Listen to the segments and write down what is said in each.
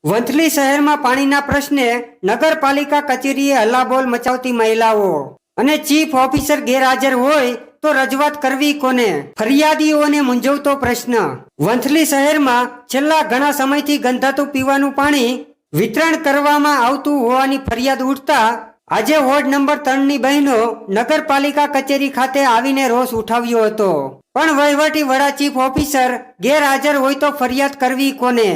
વંથલી શહેરમાં પાણીના પ્રશ્ને નગરપાલિકા કચેરીએ હલ્લાબોલ મચાવતી મહિલાઓ અને ચીફ ઓફિસર ગેરહાજર હોય તો રજૂઆત કરવી કોને? ફરિયાદીઓને મૂંઝવતો પ્રશ્ન. વંથલી શહેરમાં છેલ્લા ઘણા સમયથી ગંધાતું પીવાનું પાણી વિતરણ કરવામાં આવતું હોવાની ફરિયાદ ઉઠતા આજે વોર્ડ નંબર 3 ની બહેનો નગરપાલિકા કચેરી ખાતે આવીને રોષ ઉઠાવ્યો હતો. પણ વહીવટી વડા ચીફ ઓફિસર ગેરહાજર હોય તો ફરિયાદ કરવી કોને?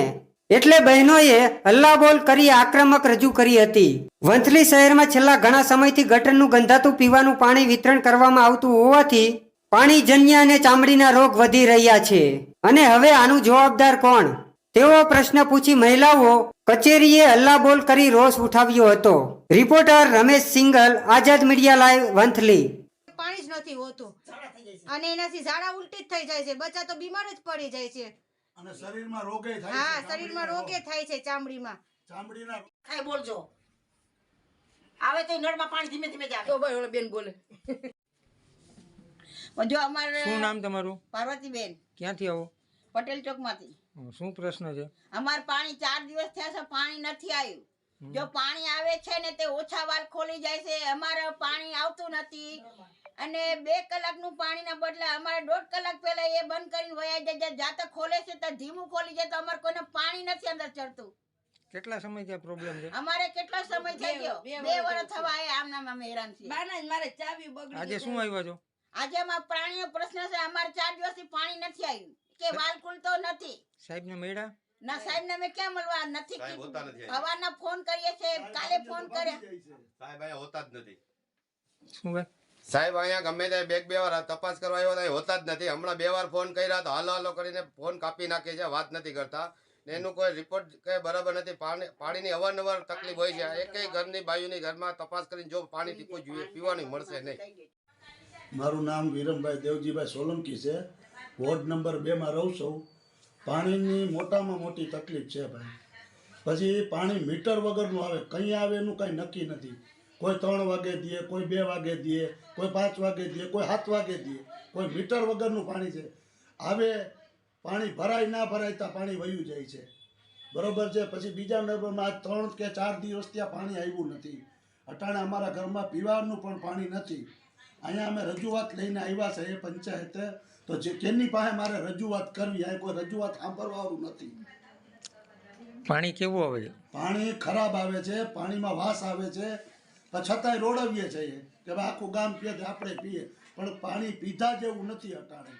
એટલે બહેનોએ હલ્લાબોલ કરી આક્રમક રજૂ કરી હતી. વંથલી શહેરમાં છેલ્લા ઘણા સમયથી ગટરનું ગંધાતું પીવાનું પાણી વિતરણ કરવામાં આવતું હોવાથી પાણીજન્ય અને ચામડીના રોગ વધી રહ્યા છે અને હવે આનું જવાબદાર કોણ? તેવો પ્રશ્ન પૂછી મહિલાઓ કચેરીએ હલ્લાબોલ કરી રોષ ઉઠાવ્યો હતો. રિપોર્ટર રમેશ સિંગલ, આઝાદ મીડિયા લાઈવ, વંથલી. પાણી જ નથી હોતું અને એનાથી ઝાડા ઉલટી જ થઈ જાય છે. બચ્ચા તો બીમાર જ પડી જાય છે અને શરીરમાં રોગે થાય છે. હા, શરીરમાં રોગે થાય છે. ચામડીના કાઈ બોલજો. આવે તો નળમાં પાણી ધીમે ધીમે જાય. તો ભાઈ ઓલા બેન બોલે. જો અમારે શું નામ તમારું? પાર્વતીબેન. ક્યાંથી આવો? પટેલ ચોકમાંથી. શું પ્રશ્ન છે? અમાર પાણી 4 દિવસ થયા છે, પાણી નથી આવ્યું. જો પાણી આવે છે ને તે ઓછા વાલ ખોલી જાય છે. અમારે પાણી આવતું નથી અને 2 કલાકનું પાણીના બદલે અમારે 1.5 કલાક પહેલા એ બંધ કરીને વયા જાય. જાતે ખોલે છે તો ધીમું ખોલી જાય તો અમારે કોઈને પાણી નથી અંદર ચડતું. કેટલા સમયથી આ પ્રોબ્લેમ છે? અમારે કેટલો સમય થઈ ગયો? 2 વર્ષ થવા આયા. આમ નામ અમે હેરાન છીએ. મારે ચાવી બગડી. આજે શું આવ્યા છો? આજે અમાર પાણીનો પ્રશ્ન છે. અમારે 4 દિવસથી પાણી નથી આવ્યું કે વાલ ખુલતો નથી. સાહેબને મળ્યા? ના, સાહેબને અમે ક્યાં મળવા નથી કીધું. સવારના ફોન કરીએ છે, કાલે ફોન કર્યા. સાહેબ અહીંયા હોતા જ નથી. શું ભાઈ? સાહેબ અહીંયા ગમે તે બે વાર તપાસ કરવા આવ્યો તો હોતા જ નથી. હમણાં 2 વાર ફોન કર્યા તો હાલો હાલો કરીને ફોન કાપી નાખે છે, વાત નથી કરતા. એનું કોઈ રિપોર્ટ કઈ બરાબર નથી. પાણીની અવારનવાર તકલીફ હોય છે. એકેય ઘરની બાયુની ઘરમાં તપાસ કરીને જો પાણી ટીપું જોઈએ પીવાનું મળશે નહીં. મારું નામ વિરમભાઈ દેવજીભાઈ સોલંકી છે. વોર્ડ નંબર 2 માં રહું છું. પાણીની મોટામાં મોટી તકલીફ છે ભાઈ. પછી પાણી મીટર વગરનું આવે, કંઈ આવે એનું કંઈ નક્કી નથી. કોઈ 3 વાગે દે, કોઈ 2 વાગે દે, કોઈ 5 વાગે દે, કોઈ 7 વાગે દે. કોઈ મીટર વગરનું પાણી છે. આવે પાણી ભરાય ના ભરાય ત્યાં પાણી વયું જાય છે, બરોબર છે. પછી બીજા નંબરમાં 3 કે 4 દિવસ ત્યાં પાણી આવ્યું નથી. અટાણે અમારા ઘરમાં પીવાનું પણ પાણી નથી. અહીંયા અમે રજૂઆત લઈને આવ્યા છે એ પંચાયતે, તો જે કેની પાસે મારે રજૂઆત કરવી, આ કોઈ રજૂઆત સાંભળવાનું નથી. પાણી કેવું આવે છે? પાણી ખરાબ આવે છે, પાણીમાં વાસ આવે છે. પણ છતાંય રોડવીએ છીએ કે આખું ગામ પીએ આપણે પીએ, પણ પાણી પીધા જેવું નથી અટાણે.